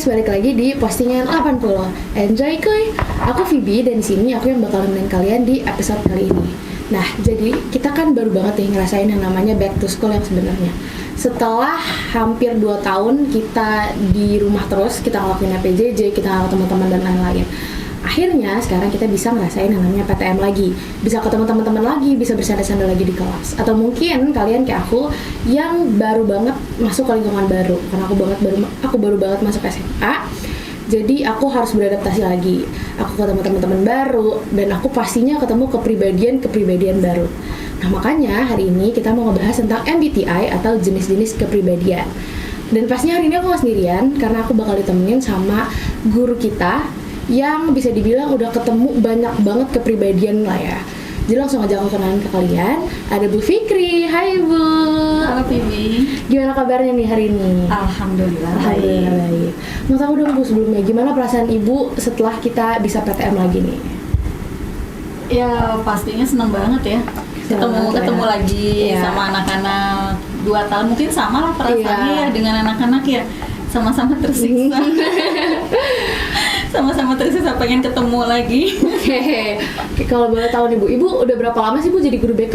guys, balik lagi di postingan 80. Enjoy kuy. Aku Phoebe dan di sini aku yang bakal nemenin kalian di episode kali ini. Nah, jadi kita kan baru banget nih ngerasain yang namanya back to school yang sebenarnya. Setelah hampir 2 tahun kita di rumah terus, kita ngelakuin PJJ, kita ngelakuin teman-teman dan lain-lain. Akhirnya sekarang kita bisa ngerasain yang namanya PTM lagi, bisa ketemu teman-teman lagi, bisa bersanda-sanda lagi di kelas. Atau mungkin kalian kayak aku yang baru banget masuk ke lingkungan baru, karena aku baru banget masuk SMA. Jadi aku harus beradaptasi lagi. Aku ketemu teman-teman baru dan aku pastinya ketemu kepribadian baru. Nah, makanya hari ini kita mau ngebahas tentang MBTI atau jenis-jenis kepribadian. Dan pastinya hari ini aku gak sendirian karena aku bakal ditemenin sama guru kita yang bisa dibilang udah ketemu banyak banget kepribadian lah ya. Jadi langsung aja aku kenalin ke kalian. Ada Bu Fikri. Hai Bu. Halo Phoebe. Gimana kabarnya nih hari ini? Alhamdulillah baik. Mau tahu dong Bu sebelumnya, gimana perasaan Ibu setelah kita bisa PTM lagi nih? Ya pastinya seneng banget ya. Ketemu lagi sama anak-anak 2 tahun. Mungkin sama lah perasaannya ya dengan anak-anak ya. Sama-sama tersiksa. Sama-sama tersiksa pengen ketemu lagi. Oke, kalau boleh tahu nih Bu, Ibu udah berapa lama sih Bu jadi guru BK?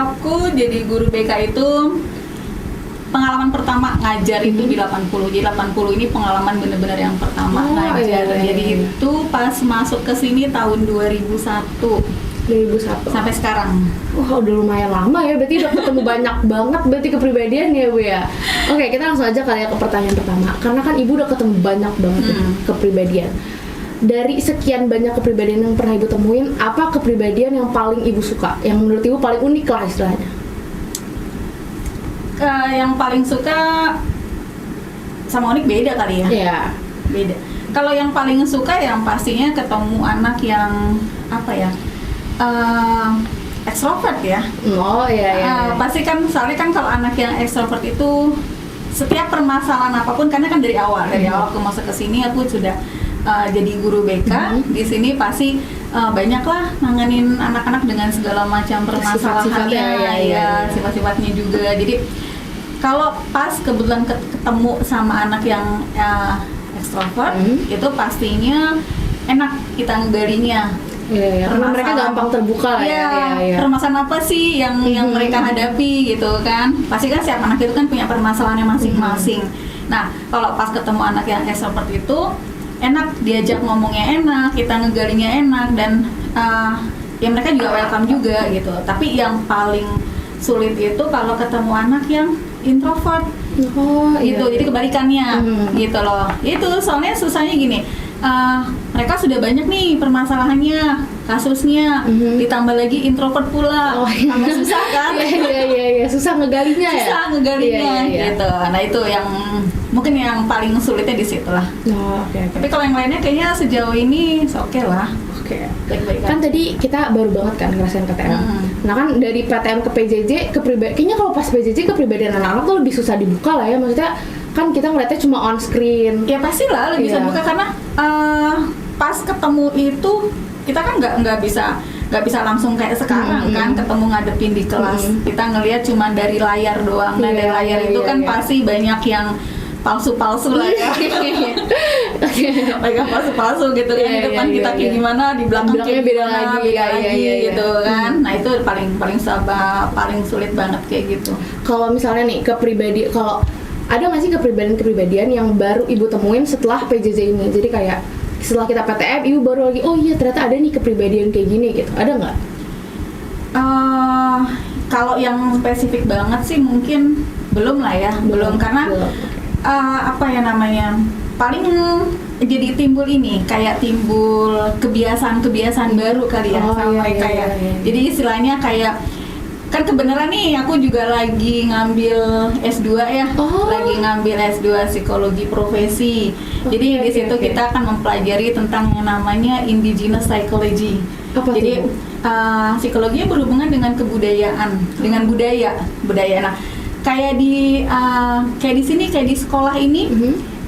Aku jadi guru BK itu pengalaman pertama ngajar itu di 80. Jadi 80 ini pengalaman bener-bener yang pertama ngajar. Jadi itu pas masuk ke sini tahun 2001 sampai sekarang. Wah, udah lumayan lama ya, berarti udah ketemu banyak banget berarti kepribadian ya Bu ya. Oke, kita langsung aja kali ya ke pertanyaan pertama. Karena kan Ibu udah ketemu banyak banget kepribadian. Dari sekian banyak kepribadian yang pernah Ibu temuin, apa kepribadian yang paling Ibu suka? Yang menurut Ibu paling unik lah istilahnya? Yang paling suka sama unik beda kali ya? Iya. Beda. Kalau yang paling suka yang pastinya ketemu anak yang apa ya? Ekstrovert ya. Oh iya. Pasti kan soalnya kan kalau anak yang ekstrovert itu setiap permasalahan apapun, karena kan dari awal aku masuk ke sini aku sudah jadi guru BK. Di sini pasti banyaklah nanganin anak-anak dengan segala macam permasalahannya, sifat-sifatnya juga. Jadi kalau pas kebetulan ketemu sama anak yang ekstrovert, itu pastinya enak kita ngebalinya. Iya, karena mereka gampang terbuka lah ya. Permasalahan apa sih yang mereka hadapi gitu kan? Pasti kan setiap anak itu kan punya permasalahannya masing-masing. Nah, kalau pas ketemu anak yang ekstrovert itu enak, diajak ngomongnya enak, kita ngegalinya enak, dan ya mereka juga welcome juga gitu. Tapi yang paling sulit itu kalau ketemu anak yang introvert. Gitu. Jadi kebalikannya gitu loh. Itu soalnya susahnya gini. Mereka sudah banyak nih permasalahannya, kasusnya, ditambah lagi introvert pula, tambah susah kan? Iya, susah ngegalinya ya. Susah ngegalinya gitu. Nah itu yang mungkin yang paling sulitnya di situ lah. Okay. Tapi kalau yang lainnya kayaknya sejauh ini oke lah. Oke. Kan tadi kita baru banget kan ngerasain PTM. Nah kan dari PTM ke PJJ kayaknya kalau pas PJJ kepribadian anak-anak tuh lebih susah dibuka lah ya, maksudnya kan kita ngeliatnya cuma on screen. Ya pastilah lebih bisa buka karena pas ketemu itu kita kan nggak bisa langsung kayak sekarang kan ketemu ngadepin di kelas. Kita ngelihat cuma dari layar doang. Nah dari layar itu kan pasti banyak yang palsu-palsu lah ya. Mereka palsu-palsu gitu kan, di depan kita kayak gimana, di belakang kayak beda lagi gitu kan. Nah itu paling sulit banget kayak gitu. Kalau misalnya nih kalau ada nggak sih kepribadian yang baru Ibu temuin setelah PJJ ini? Jadi kayak setelah kita PTM, Ibu baru lagi, oh iya ternyata ada nih kepribadian kayak gini gitu. Ada nggak? Kalau yang spesifik banget sih mungkin belum lah ya. Belum karena apa ya namanya? Paling jadi timbul kebiasaan baru kali ya sama mereka ya. Jadi istilahnya kayak kan kebenaran nih aku juga lagi ngambil S2 ya. Lagi ngambil S2 psikologi profesi. Jadi di situ kita akan mempelajari tentang yang namanya indigenous psychology. Jadi psikologinya berhubungan dengan kebudayaan, dengan budaya. Nah, kayak di sini kayak di sekolah ini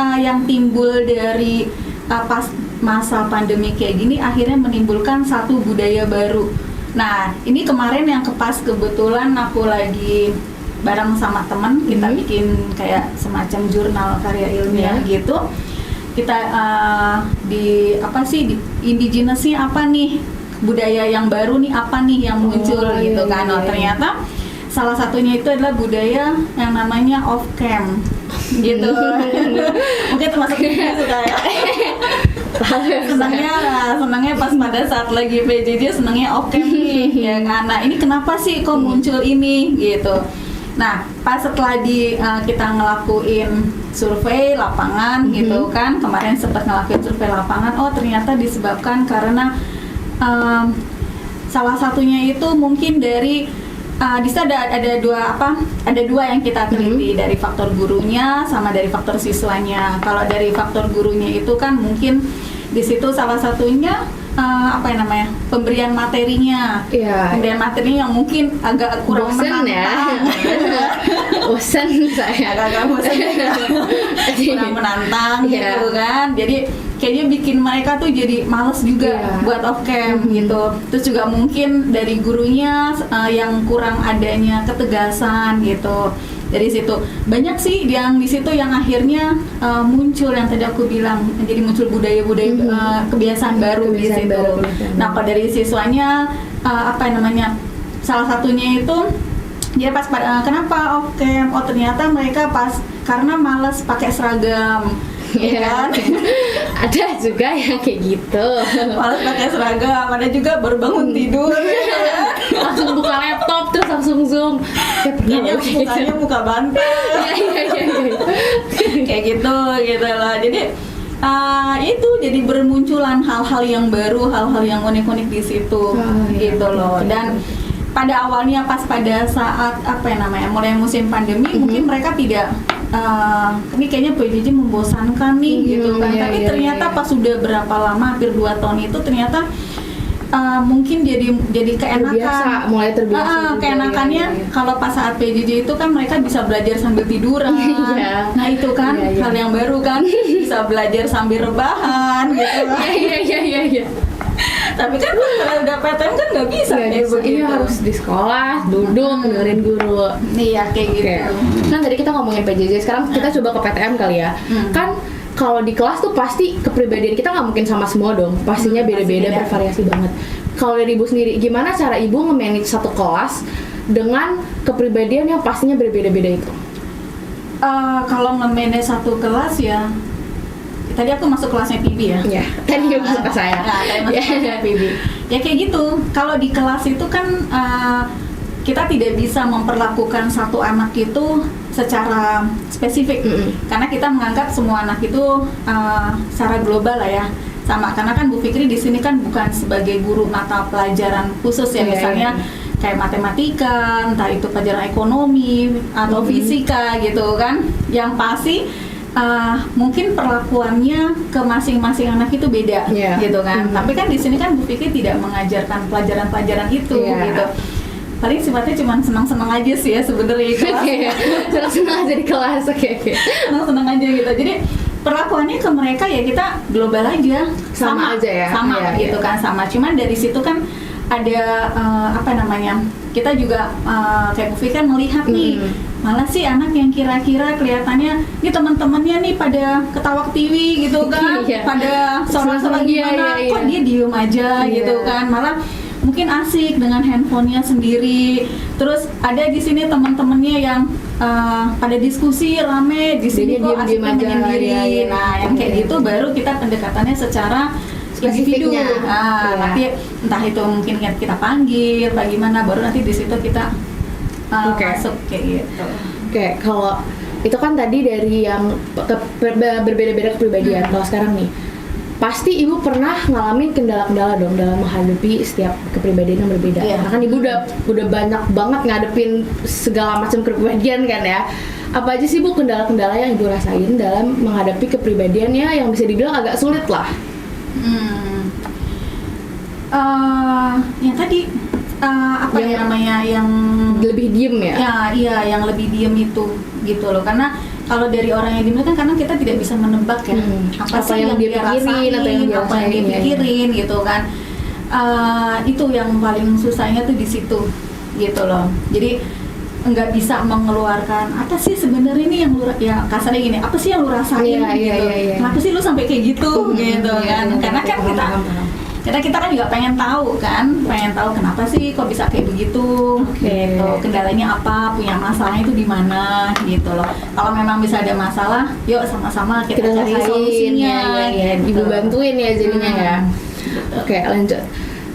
yang timbul dari pas masa pandemi kayak gini akhirnya menimbulkan satu budaya baru. Nah, ini kemarin yang kebetulan aku lagi bareng sama teman kita bikin kayak semacam jurnal karya ilmiah gitu. Kita di indigenous-nya apa nih, budaya yang baru nih apa nih yang muncul gitu kan. Ternyata salah satunya itu adalah budaya yang namanya off cam gitu. Mungkin termasuk suka ya. senangnya pas pada saat lagi PJJ senangnya off cam nih ya kan. Nah ini kenapa sih kok muncul ini gitu. Nah pas setelah kita ngelakuin survei lapangan gitu kan, kemarin sempat ngelakuin survei lapangan, oh ternyata disebabkan karena salah satunya itu mungkin dari di situ ada dua yang kita teliti, dari faktor gurunya sama dari faktor siswanya. Kalau dari faktor gurunya itu kan mungkin di situ salah satunya pemberian materinya, pemberian materinya yang mungkin agak kurang menantang. Bosan saya. Agak bosan, kurang menantang gitu kan. Jadi kayaknya bikin mereka tuh jadi males juga buat off cam gitu. Terus juga mungkin dari gurunya yang kurang adanya ketegasan gitu. Dari situ banyak sih yang di situ yang akhirnya muncul yang tadi aku bilang, jadi muncul budaya-budaya kebiasaan baru di situ. Nah, kalau dari siswanya salah satunya itu dia pas kenapa off cam? Oh ternyata mereka karena malas pakai seragam. Ya kan? Ada juga yang kayak gitu. Malas pakai seragam, ada juga baru bangun tidur. Langsung buka laptop terus langsung zoom. Kayaknya mukanya muka bantal. Kayak gitu loh. Jadi itu jadi bermunculan hal-hal yang baru, hal-hal yang unik-unik di situ gitu loh. Dan pada awalnya pas pada saat mulai musim pandemi mungkin mereka tidak ini kayaknya PJJ membosankan nih gitu kan. Tapi ternyata pas sudah berapa lama, hampir 2 tahun itu ternyata mungkin jadi keenakan. Mulai terbiasa. Keenakannya kalau pas saat PJJ itu kan mereka bisa belajar sambil tiduran. Nah itu kan hal yang baru kan, bisa belajar sambil rebahan gitu kan. Iya. Tapi kan kalau udah PTM kan nggak bisa kayak begitu. Ini harus di sekolah, duduk, dengerin guru. Iya kayak gitu. Kan tadi kita ngomongin PJJ, sekarang kita coba ke PTM kali ya. Kan kalau di kelas tuh pasti kepribadian kita nggak mungkin sama semua dong. Pastinya beda-beda, bervariasi banget. Kalau dari Ibu sendiri, gimana cara Ibu nge-manage satu kelas dengan kepribadian yang pastinya berbeda-beda itu? Kalau nge-manage satu kelas ya, tadi aku masuk kelasnya PB ya. Iya. Tadi masuk ke saya. Tadi masuk kelasnya PB. Ya kayak gitu. Kalau di kelas itu kan kita tidak bisa memperlakukan satu anak itu secara spesifik, karena kita menganggap semua anak itu secara global lah ya, sama. Karena kan Bu Fikri di sini kan bukan sebagai guru mata pelajaran khusus ya, misalnya kayak matematika, entah itu pelajaran ekonomi atau fisika gitu kan, yang pasti mungkin perlakuannya ke masing-masing anak itu beda gitu kan. Tapi kan di sini kan Bu Fikri tidak mengajarkan pelajaran-pelajaran itu gitu. Paling sifatnya cuma senang-senang aja sih ya sebenarnya di kelas. Senang-senang aja di kelas, oke. Senang-senang aja gitu. Jadi perlakuannya ke mereka ya kita global aja, sama aja ya, sama gitu kan, sama. Cuman dari situ kan ada kita juga kayak Bu Fikri kan melihat nih, malah sih anak yang kira-kira kelihatannya ini teman-temannya nih pada ketawa TV gitu kan, pada sorak-sorak gimana, kok dia diem aja gitu kan, malah mungkin asik dengan handphonenya sendiri. Terus ada di sini teman-temannya yang pada diskusi rame, di sini kok asiknya menyendiri. Nah, yang kayak gitu baru kita pendekatannya secara individu. Nanti entah itu mungkin kita panggil, bagaimana, baru nanti di situ kita masuk kayak gitu. Oke, kalau itu kan tadi dari yang berbeda-beda kepribadian. Kalau sekarang nih, pasti Ibu pernah ngalamin kendala-kendala dong dalam menghadapi setiap kepribadian yang berbeda. Karena kan Ibu udah banyak banget ngadepin segala macam kepribadian kan ya. Apa aja sih Bu kendala-kendala yang Ibu rasain dalam menghadapi kepribadiannya yang bisa dibilang agak sulit lah? Yang tadi yang lebih diem ya? Iya, yang lebih diem itu gitu loh. Karena kalau dari orang yang diem kan karena kita tidak bisa menebak ya apa sih yang dia rasain atau apa yang dia pikirin gitu kan. Itu yang paling susahnya tuh di situ gitu loh. Jadi nggak bisa mengeluarkan apa sih sebenarnya ini yang lu ya kasarnya gini, apa sih yang lu rasain gitu, kenapa sih lu sampai kayak gitu gitu kan, karena kan kita kan juga pengen tahu kenapa sih kok bisa kayak begitu gitu, kendalanya apa, punya masalahnya itu di mana gitu loh. Kalau memang bisa ada masalah, yuk sama-sama kita cari solusinya. Gitu. Ibu bantuin ya jadinya ya. Oke, lanjut.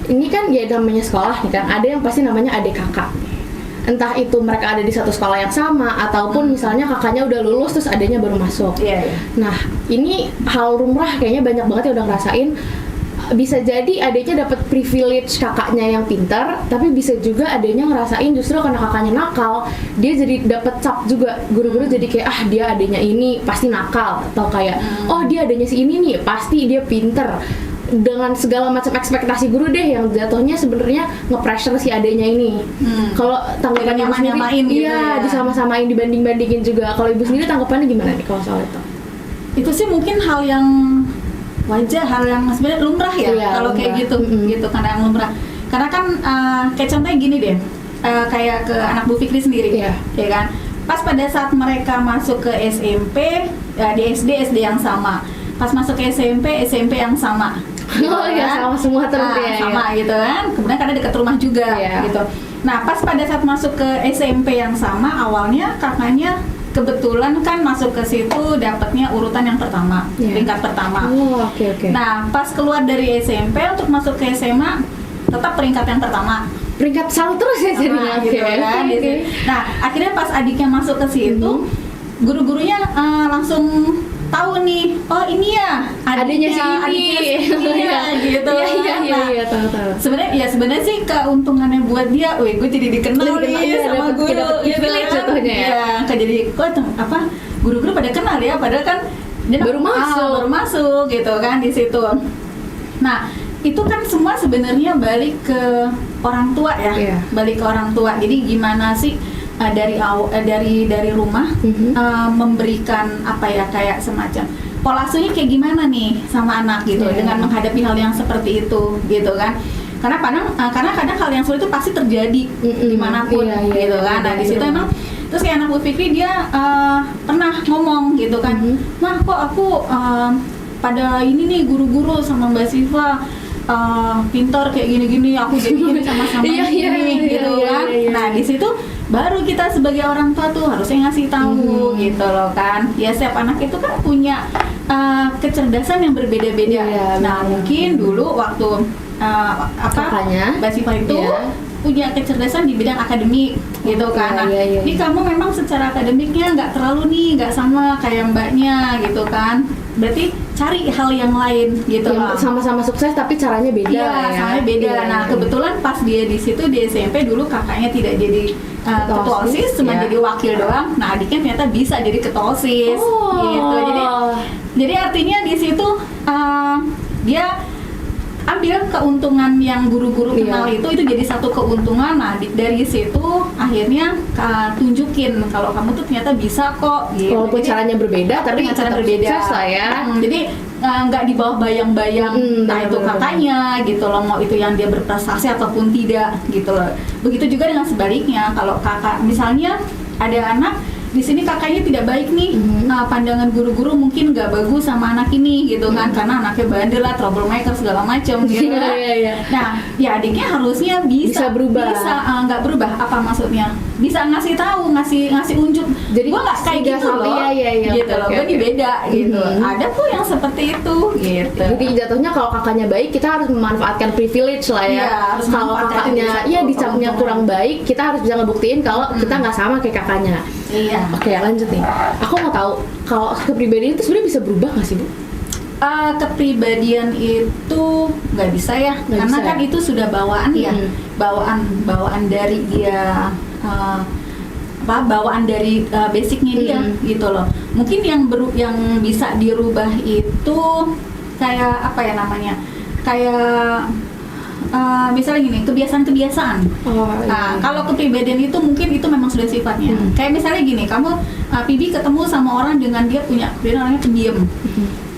Ini kan ya namanya sekolah nih kan, ada yang pasti namanya adik kakak. Entah itu mereka ada di satu sekolah yang sama ataupun misalnya kakaknya udah lulus terus adiknya baru masuk. Nah, ini hal rumrah kayaknya banyak banget yang udah ngerasain. Bisa jadi adiknya dapat privilege kakaknya yang pintar, tapi bisa juga adiknya ngerasain justru karena kakaknya nakal, dia jadi dapat cap juga. Guru-guru jadi kayak dia adiknya ini pasti nakal, atau kayak dia adiknya si ini nih pasti dia pintar. Dengan segala macam ekspektasi guru deh yang jatuhnya sebenarnya nge-pressure si adiknya ini. Kalau tanggapan ibu sendiri, gitu disama-samain, dibanding-bandingin juga. Kalau ibu sendiri tanggapannya gimana nih kalau soal itu? Itu sih mungkin hal yang wajar, hal yang sebenarnya lumrah ya, kalau kayak gitu, gitu karena yang lumrah. Karena kan kayak contohnya gini deh, kayak ke anak Bu Fikri sendiri, ya kan. Pas pada saat mereka masuk ke SMP, di SD yang sama. Pas masuk ke SMP yang sama. Gitu sama semua terus sama gitu kan. Kemudian karena dekat rumah juga gitu. Nah, pas pada saat masuk ke SMP yang sama, awalnya kakaknya kebetulan kan masuk ke situ dapatnya urutan yang pertama, peringkat pertama. Nah, pas keluar dari SMP untuk masuk ke SMA tetap peringkat yang pertama. Peringkat selalu terus ya jadinya gitu kan. Nah, akhirnya pas adiknya masuk ke situ, guru-gurunya langsung tahu nih, oh ini ya adiknya si ini ya gitu. Iya, tahu. Sebenarnya sih keuntungannya buat dia, gue jadi dikenal nih sama guru gitu kan. Iya, jadi guru-guru pada kenal ya, padahal kan dia baru masuk gitu kan di situ. Nah, itu kan semua sebenarnya balik ke orang tua ya, balik ke orang tua. Jadi gimana sih dari rumah memberikan kayak semacam pola asuhnya kayak gimana nih sama anak gitu dengan menghadapi hal yang seperti itu gitu kan. Karena kadang hal yang sulit itu pasti terjadi dimanapun gitu kan. Nah, di situ emang terus kayak anak Bu Fikri dia pernah ngomong gitu kan, "Mah, kok aku pada ini nih guru-guru sama Mbak Siva pintar kayak gini-gini, aku jadi gini sama-sama ini gitu kan." Nah, di situ baru kita sebagai orang tua tuh harusnya ngasih tahu gitu loh kan. Ya, setiap anak itu kan punya kecerdasan yang berbeda-beda. Nah, mungkin dulu waktu Mbak Siva itu punya kecerdasan di bidang akademik gitu kan. Nah, ini kamu memang secara akademiknya nggak terlalu nih, nggak sama kayak mbaknya gitu kan. Berarti cari hal yang lain gitu loh. Sama-sama sukses tapi caranya beda. Caranya beda. Nah, kebetulan pas dia di situ di SMP dulu kakaknya tidak jadi ketua OSIS, cuma jadi wakil doang. Nah, adiknya ternyata bisa jadi ketua OSIS gitu. Jadi artinya di situ dia ambil keuntungan yang guru-guru kenal itu jadi satu keuntungan. Nah, dari situ akhirnya tunjukin kalau kamu tuh ternyata bisa kok gitu. Walaupun caranya berbeda tapi cara berbeda. Sukses lah ya. Jadi nggak di bawah bayang-bayang itu kakaknya gitu loh, mau itu yang dia berprestasi ataupun tidak gitu loh. Begitu juga dengan sebaliknya, kalau kakak misalnya ada anak di sini kakaknya tidak baik nih, pandangan guru-guru mungkin nggak bagus sama anak ini gitu kan, karena anaknya bandel lah, troublemaker segala macam gitu kan. Nah, ya adiknya harusnya bisa berubah. Nggak berubah apa maksudnya? Bisa ngasih tahu, ngasih unjuk. Jadi gua nggak kayak gitu loh, gitu loh. Gue beda gitu. Ada tuh yang seperti itu gitu. Jadi jatuhnya kalau kakaknya baik, kita harus memanfaatkan privilege lah ya. Kalau kakaknya dicapnya kurang baik, kita harus bisa ngebuktiin kalau kita nggak sama kayak kakaknya. Oke, lanjut nih. Aku mau tahu kalau kepribadian itu sebenarnya bisa berubah nggak sih, Bu? Kepribadian itu nggak bisa ya, karena kan itu sudah bawaan ya, bawaan dari dia, bawaan dari basicnya dia gitu loh. Mungkin yang bisa dirubah itu kayak apa ya namanya, kayak misalnya gini, kebiasaan-kebiasaan. Kalau kepribadian itu mungkin itu memang sudah sifatnya. Kayak misalnya gini, kamu Pibi ketemu sama orang dengan dia punya orangnya pendiam.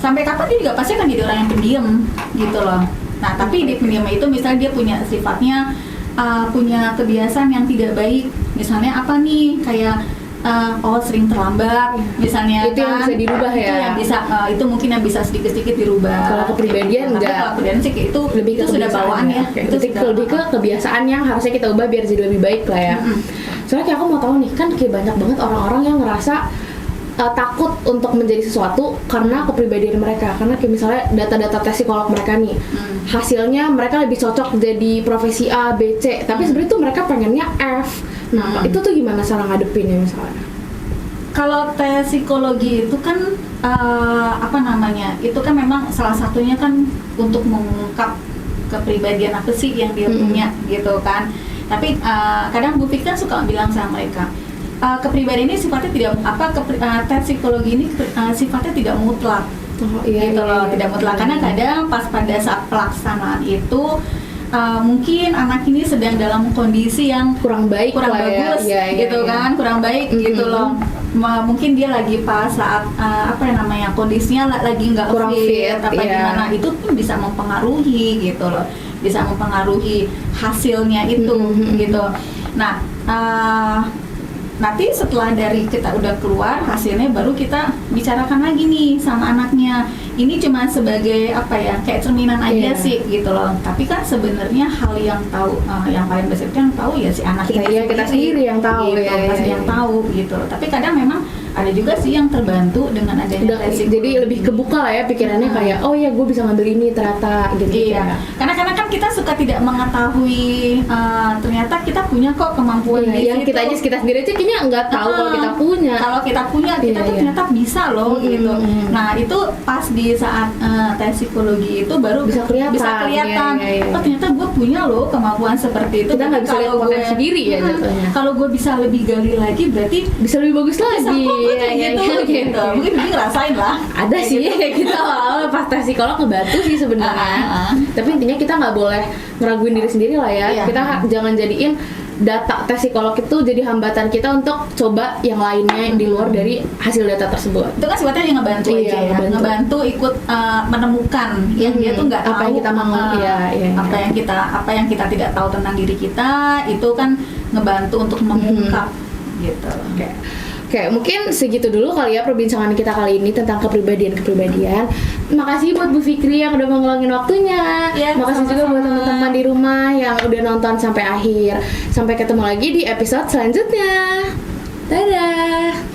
Sampai kapan dia juga pasti akan jadi orang yang pendiam gitu loh. Nah, tapi di pendiam itu misalnya dia punya sifatnya punya kebiasaan yang tidak baik. Misalnya apa nih, kayak sering terlambat misalnya, itu yang bisa dirubah itu ya, yang bisa itu mungkin yang bisa sedikit-sedikit dirubah. Kalau kepribadian tapi enggak. kalau kepribadian sih itu Lebih ke itu sudah bawaan ya, itu lebih ke kebiasaan yang harusnya kita ubah biar jadi lebih baik lah ya. Soalnya kayak aku mau tahu nih, kan kayak banyak banget orang-orang yang ngerasa takut untuk menjadi sesuatu karena kepribadian mereka, karena kayak misalnya data-data tes psikolog mereka nih, hasilnya mereka lebih cocok jadi profesi A, B, C, tapi sebenarnya tuh mereka pengennya F. Nah, itu tuh gimana cara ngadepinnya misalnya? Kalau tes psikologi itu kan itu kan memang salah satunya kan untuk mengungkap kepribadian apa sih yang dia punya gitu kan. Tapi kadang Bu Fik kan suka bilang sama mereka, kepribadian ini sifatnya tidak tes psikologi ini sifatnya tidak mutlak. Gitu loh, tidak mutlak. Karena kadang pas pada saat pelaksanaan itu mungkin anak ini sedang dalam kondisi yang kurang bagus gitu kan, kurang baik gitu loh. Mungkin dia lagi pas saat kondisinya lagi nggak fit gimana, itu pun bisa mempengaruhi gitu loh, bisa mempengaruhi hasilnya itu gitu. Nah, nanti setelah dari kita udah keluar hasilnya, baru kita bicarakan lagi nih sama anaknya. Ini cuma sebagai kayak cerminan aja sih gitu loh. Tapi kan sebenarnya hal yang tahu, yang paling besar itu yang tahu ya si anak kita sendiri yang tahu gitu, yang tahu gitu. Tapi kadang memang ada juga sih yang terbantu dengan adanya tes psikologi. Jadi lebih kebuka lah ya pikirannya, kayak oh ya gue bisa ngambil ini ternyata gitu. Iya. Karena kan kita suka tidak mengetahui ternyata kita punya kok kemampuan di yang situ. kita sendiri aja kayaknya nggak tahu kalau kita punya. Kalau kita punya, kita tuh ternyata bisa loh gitu. Nah, itu pas di saat tes psikologi itu baru bisa kelihatan. Oh, ternyata gue punya loh kemampuan seperti itu. Kita nggak bisa lihat potensi sendiri ya jatuhnya. Kalau gue bisa lebih gali lagi, berarti bisa lebih bagus lagi. Gitu. Mungkin Bibi ngerasain lah. Ada sih kayak gitu awal pas tes psikolog ngebantu sih sebenarnya. Tapi intinya kita nggak boleh ngeraguin diri sendiri lah ya. Kita jangan jadiin data tes psikolog itu jadi hambatan kita untuk coba yang lainnya di luar dari hasil data tersebut. Itu kan sifatnya yang ngebantu aja ya, ngebantu ikut menemukan yang dia tuh nggak tahu apa yang kita mau, apa yang kita tidak tahu tentang diri kita, itu kan ngebantu untuk mengungkap gitu. Oke, mungkin segitu dulu kali ya perbincangan kita kali ini tentang kepribadian. Makasih buat Bu Fikri yang udah ngeluangin waktunya. Makasih juga buat teman-teman di rumah yang udah nonton sampai akhir. Sampai ketemu lagi di episode selanjutnya. Dadah.